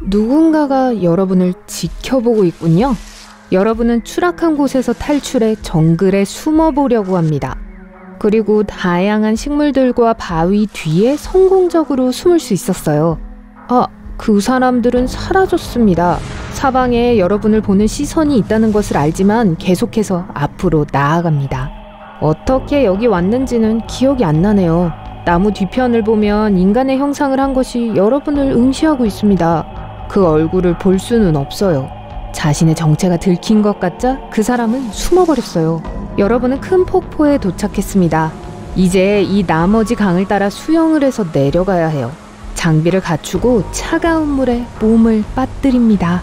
누군가가 여러분을 지켜보고 있군요. 여러분은 추락한 곳에서 탈출해 정글에 숨어보려고 합니다. 그리고 다양한 식물들과 바위 뒤에 성공적으로 숨을 수 있었어요. 그 사람들은 사라졌습니다. 사방에 여러분을 보는 시선이 있다는 것을 알지만 계속해서 앞으로 나아갑니다. 어떻게 여기 왔는지는 기억이 안 나네요. 나무 뒤편을 보면 인간의 형상을 한 것이 여러분을 응시하고 있습니다. 그 얼굴을 볼 수는 없어요. 자신의 정체가 들킨 것 같자 그 사람은 숨어버렸어요. 여러분은 큰 폭포에 도착했습니다. 이제 이 나머지 강을 따라 수영을 해서 내려가야 해요. 장비를 갖추고 차가운 물에 몸을 빠뜨립니다.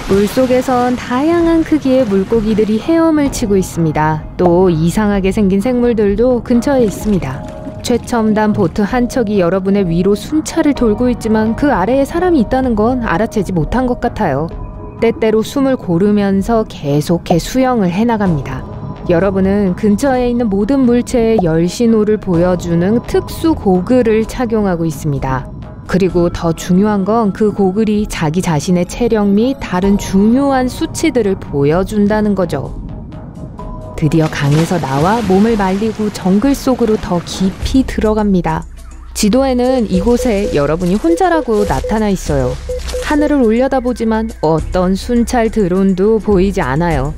물속에선 다양한 크기의 물고기들이 헤엄을 치고 있습니다. 또 이상하게 생긴 생물들도 근처에 있습니다. 최첨단 보트 한 척이 여러분의 위로 순찰을 돌고 있지만 그 아래에 사람이 있다는 건 알아채지 못한 것 같아요. 때때로 숨을 고르면서 계속해 수영을 해나갑니다. 여러분은 근처에 있는 모든 물체의 열 신호를 보여주는 특수 고글을 착용하고 있습니다. 그리고 더 중요한 건 그 고글이 자기 자신의 체력 및 다른 중요한 수치들을 보여준다는 거죠. 드디어 강에서 나와 몸을 말리고 정글 속으로 더 깊이 들어갑니다. 지도에는 이곳에 여러분이 혼자라고 나타나 있어요. 하늘을 올려다보지만 어떤 순찰 드론도 보이지 않아요.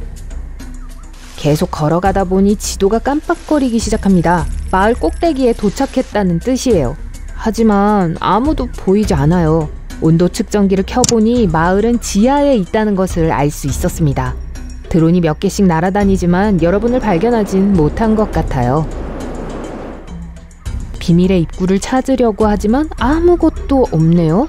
계속 걸어가다 보니 지도가 깜빡거리기 시작합니다. 마을 꼭대기에 도착했다는 뜻이에요. 하지만 아무도 보이지 않아요. 온도 측정기를 켜보니 마을은 지하에 있다는 것을 알 수 있었습니다. 드론이 몇 개씩 날아다니지만 여러분을 발견하진 못한 것 같아요. 비밀의 입구를 찾으려고 하지만 아무것도 없네요.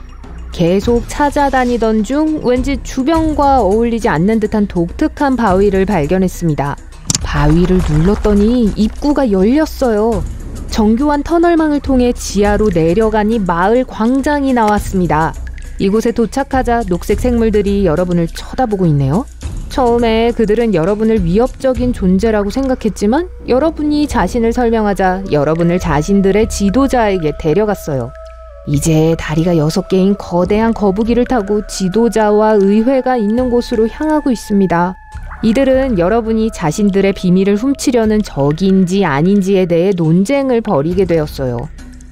계속 찾아다니던 중 왠지 주변과 어울리지 않는 듯한 독특한 바위를 발견했습니다. 바위를 눌렀더니 입구가 열렸어요. 정교한 터널망을 통해 지하로 내려가니 마을 광장이 나왔습니다. 이곳에 도착하자 녹색 생물들이 여러분을 쳐다보고 있네요. 처음에 그들은 여러분을 위협적인 존재라고 생각했지만 여러분이 자신을 설명하자 여러분을 자신들의 지도자에게 데려갔어요. 이제 다리가 6개인 거대한 거북이를 타고 지도자와 의회가 있는 곳으로 향하고 있습니다. 이들은 여러분이 자신들의 비밀을 훔치려는 적인지 아닌지에 대해 논쟁을 벌이게 되었어요.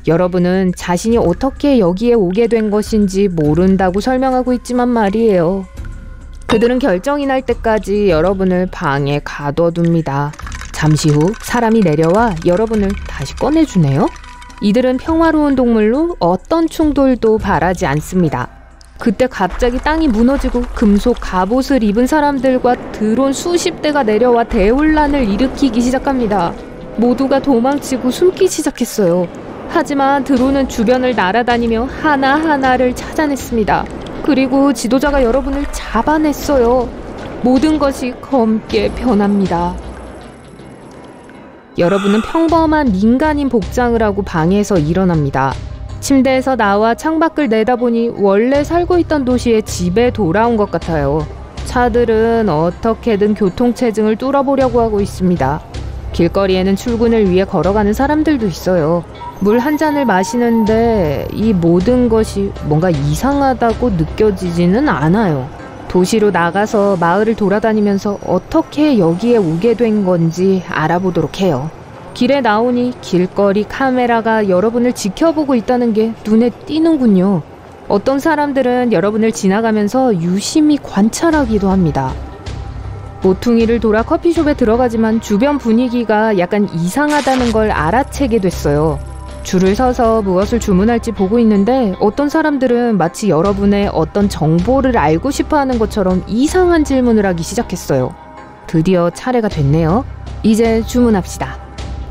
여러분은 자신이 어떻게 여기에 오게 된 것인지 모른다고 설명하고 있지만 말이에요. 그들은 결정이 날 때까지 여러분을 방에 가둬둡니다. 잠시 후 사람이 내려와 여러분을 다시 꺼내주네요. 이들은 평화로운 동물로 어떤 충돌도 바라지 않습니다. 그때 갑자기 땅이 무너지고 금속 갑옷을 입은 사람들과 드론 수십 대가 내려와 대혼란을 일으키기 시작합니다. 모두가 도망치고 숨기 시작했어요. 하지만 드론은 주변을 날아다니며 하나하나를 찾아냈습니다. 그리고 지도자가 여러분을 잡아냈어요. 모든 것이 검게 변합니다. 여러분은 평범한 민간인 복장을 하고 방에서 일어납니다. 침대에서 나와 창밖을 내다보니 원래 살고 있던 도시의 집에 돌아온 것 같아요. 차들은 어떻게든 교통체증을 뚫어보려고 하고 있습니다. 길거리에는 출근을 위해 걸어가는 사람들도 있어요. 물 한 잔을 마시는데 이 모든 것이 뭔가 이상하다고 느껴지지는 않아요. 도시로 나가서 마을을 돌아다니면서 어떻게 여기에 오게 된 건지 알아보도록 해요. 길에 나오니 길거리 카메라가 여러분을 지켜보고 있다는 게 눈에 띄는군요. 어떤 사람들은 여러분을 지나가면서 유심히 관찰하기도 합니다. 모퉁이를 돌아 커피숍에 들어가지만 주변 분위기가 약간 이상하다는 걸 알아채게 됐어요. 줄을 서서 무엇을 주문할지 보고 있는데 어떤 사람들은 마치 여러분의 어떤 정보를 알고 싶어하는 것처럼 이상한 질문을 하기 시작했어요. 드디어 차례가 됐네요. 이제 주문합시다.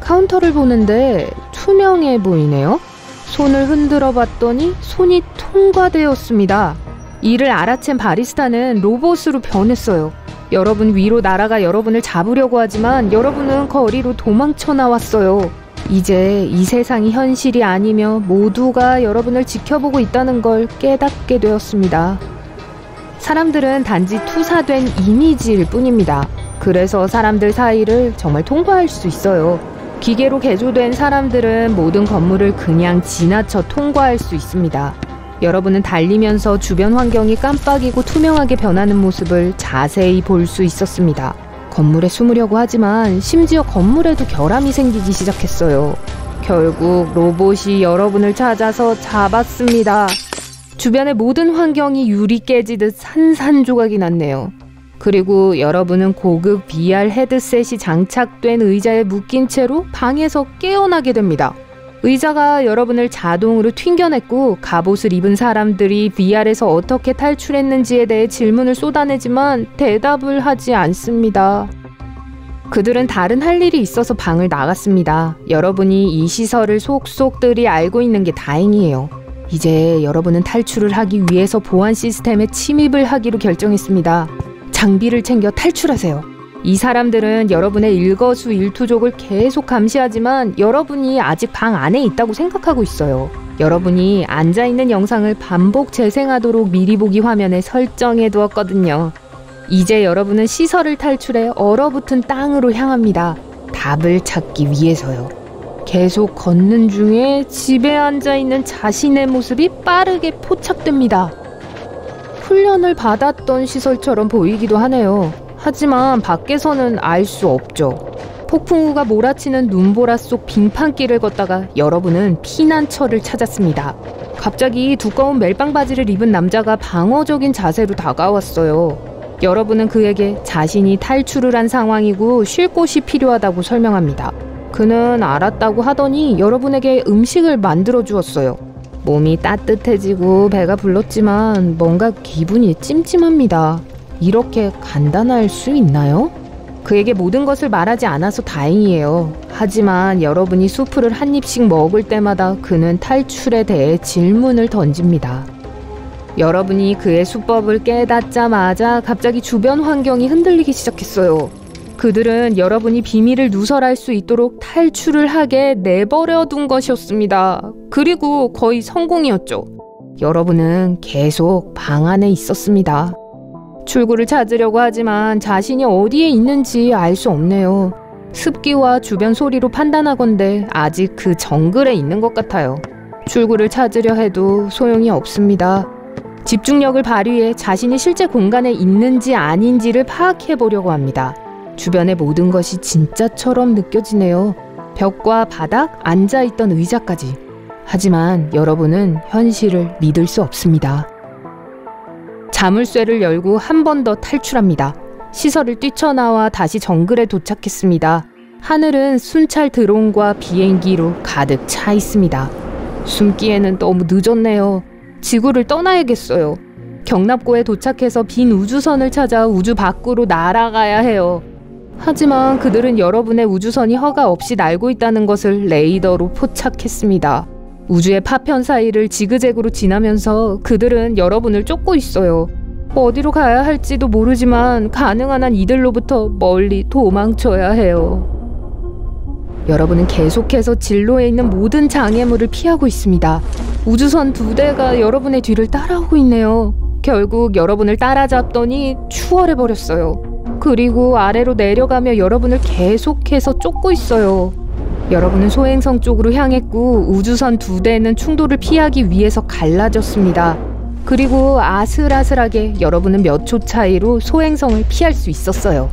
카운터를 보는데 투명해 보이네요. 손을 흔들어 봤더니 손이 통과되었습니다. 이를 알아챈 바리스타는 로봇으로 변했어요. 여러분 위로 날아가 여러분을 잡으려고 하지만 여러분은 거리로 도망쳐 나왔어요. 이제 이 세상이 현실이 아니며 모두가 여러분을 지켜보고 있다는 걸 깨닫게 되었습니다. 사람들은 단지 투사된 이미지일 뿐입니다. 그래서 사람들 사이를 정말 통과할 수 있어요. 기계로 개조된 사람들은 모든 건물을 그냥 지나쳐 통과할 수 있습니다. 여러분은 달리면서 주변 환경이 깜빡이고 투명하게 변하는 모습을 자세히 볼 수 있었습니다. 건물에 숨으려고 하지만 심지어 건물에도 결함이 생기기 시작했어요. 결국 로봇이 여러분을 찾아서 잡았습니다. 주변의 모든 환경이 유리 깨지듯 산산조각이 났네요. 그리고 여러분은 고급 VR 헤드셋이 장착된 의자에 묶인 채로 방에서 깨어나게 됩니다. 의자가 여러분을 자동으로 튕겨냈고 갑옷을 입은 사람들이 VR에서 어떻게 탈출했는지에 대해 질문을 쏟아내지만 대답을 하지 않습니다. 그들은 다른 할 일이 있어서 방을 나갔습니다. 여러분이 이 시설을 속속들이 알고 있는 게 다행이에요. 이제 여러분은 탈출을 하기 위해서 보안 시스템에 침입을 하기로 결정했습니다. 장비를 챙겨 탈출하세요. 이 사람들은 여러분의 일거수일투족을 계속 감시하지만 여러분이 아직 방 안에 있다고 생각하고 있어요. 여러분이 앉아있는 영상을 반복 재생하도록 미리 보기 화면에 설정해 두었거든요. 이제 여러분은 시설을 탈출해 얼어붙은 땅으로 향합니다. 답을 찾기 위해서요. 계속 걷는 중에 집에 앉아있는 자신의 모습이 빠르게 포착됩니다. 훈련을 받았던 시설처럼 보이기도 하네요. 하지만 밖에서는 알 수 없죠. 폭풍우가 몰아치는 눈보라 속 빙판길을 걷다가 여러분은 피난처를 찾았습니다. 갑자기 두꺼운 멜빵 바지를 입은 남자가 방어적인 자세로 다가왔어요. 여러분은 그에게 자신이 탈출을 한 상황이고 쉴 곳이 필요하다고 설명합니다. 그는 알았다고 하더니 여러분에게 음식을 만들어 주었어요. 몸이 따뜻해지고 배가 불렀지만 뭔가 기분이 찜찜합니다. 이렇게 간단할 수 있나요? 그에게 모든 것을 말하지 않아서 다행이에요. 하지만 여러분이 수프를 한 입씩 먹을 때마다 그는 탈출에 대해 질문을 던집니다. 여러분이 그의 수법을 깨닫자마자 갑자기 주변 환경이 흔들리기 시작했어요. 그들은 여러분이 비밀을 누설할 수 있도록 탈출을 하게 내버려둔 것이었습니다. 그리고 거의 성공이었죠. 여러분은 계속 방 안에 있었습니다. 출구를 찾으려고 하지만 자신이 어디에 있는지 알 수 없네요. 습기와 주변 소리로 판단하건대 아직 그 정글에 있는 것 같아요. 출구를 찾으려 해도 소용이 없습니다. 집중력을 발휘해 자신이 실제 공간에 있는지 아닌지를 파악해 보려고 합니다. 주변의 모든 것이 진짜처럼 느껴지네요. 벽과 바닥, 앉아있던 의자까지. 하지만 여러분은 현실을 믿을 수 없습니다. 자물쇠를 열고 한 번 더 탈출합니다. 시설을 뛰쳐나와 다시 정글에 도착했습니다. 하늘은 순찰 드론과 비행기로 가득 차 있습니다. 숨기에는 너무 늦었네요. 지구를 떠나야겠어요. 경납고에 도착해서 빈 우주선을 찾아 우주 밖으로 날아가야 해요. 하지만 그들은 여러분의 우주선이 허가 없이 날고 있다는 것을 레이더로 포착했습니다. 우주의 파편 사이를 지그재그로 지나면서 그들은 여러분을 쫓고 있어요. 어디로 가야 할지도 모르지만 가능한 한 이들로부터 멀리 도망쳐야 해요. 여러분은 계속해서 진로에 있는 모든 장애물을 피하고 있습니다. 우주선 2대가 여러분의 뒤를 따라오고 있네요. 결국 여러분을 따라잡더니 추월해버렸어요. 그리고 아래로 내려가며 여러분을 계속해서 쫓고 있어요. 여러분은 소행성 쪽으로 향했고 우주선 2대는 충돌을 피하기 위해서 갈라졌습니다. 그리고 아슬아슬하게 여러분은 몇 초 차이로 소행성을 피할 수 있었어요.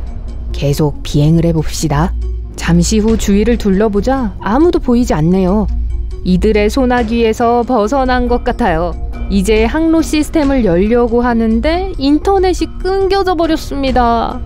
계속 비행을 해봅시다. 잠시 후 주위를 둘러보자 아무도 보이지 않네요. 이들의 소나기에서 벗어난 것 같아요. 이제 항로 시스템을 열려고 하는데 인터넷이 끊겨져 버렸습니다.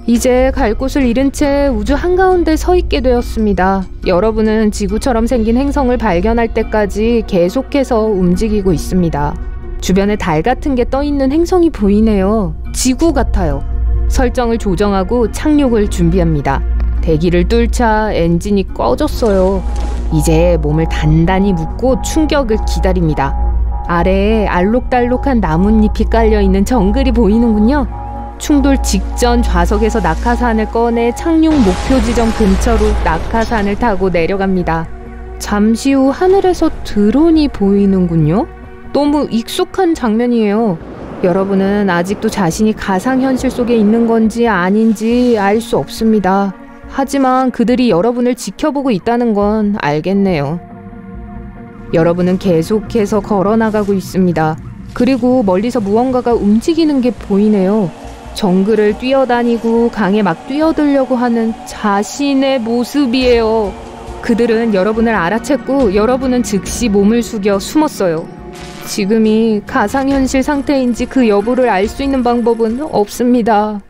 이제 갈 곳을 잃은 채 우주 한가운데 서 있게 되었습니다. 여러분은 지구처럼 생긴 행성을 발견할 때까지 계속해서 움직이고 있습니다. 주변에 달 같은 게 떠 있는 행성이 보이네요. 지구 같아요. 설정을 조정하고 착륙을 준비합니다. 대기를 뚫자 엔진이 꺼졌어요. 이제 몸을 단단히 묶고 충격을 기다립니다. 아래에 알록달록한 나뭇잎이 깔려있는 정글이 보이는군요. 충돌 직전 좌석에서 낙하산을 꺼내 착륙 목표 지점 근처로 낙하산을 타고 내려갑니다. 잠시 후 하늘에서 드론이 보이는군요. 너무 익숙한 장면이에요. 여러분은 아직도 자신이 가상현실 속에 있는 건지 아닌지 알 수 없습니다. 하지만 그들이 여러분을 지켜보고 있다는 건 알겠네요. 여러분은 계속해서 걸어나가고 있습니다. 그리고 멀리서 무언가가 움직이는 게 보이네요. 정글을 뛰어다니고 강에 막 뛰어들려고 하는 자신의 모습이에요. 그들은 여러분을 알아챘고 여러분은 즉시 몸을 숙여 숨었어요. 지금이 가상현실 상태인지 그 여부를 알 수 있는 방법은 없습니다.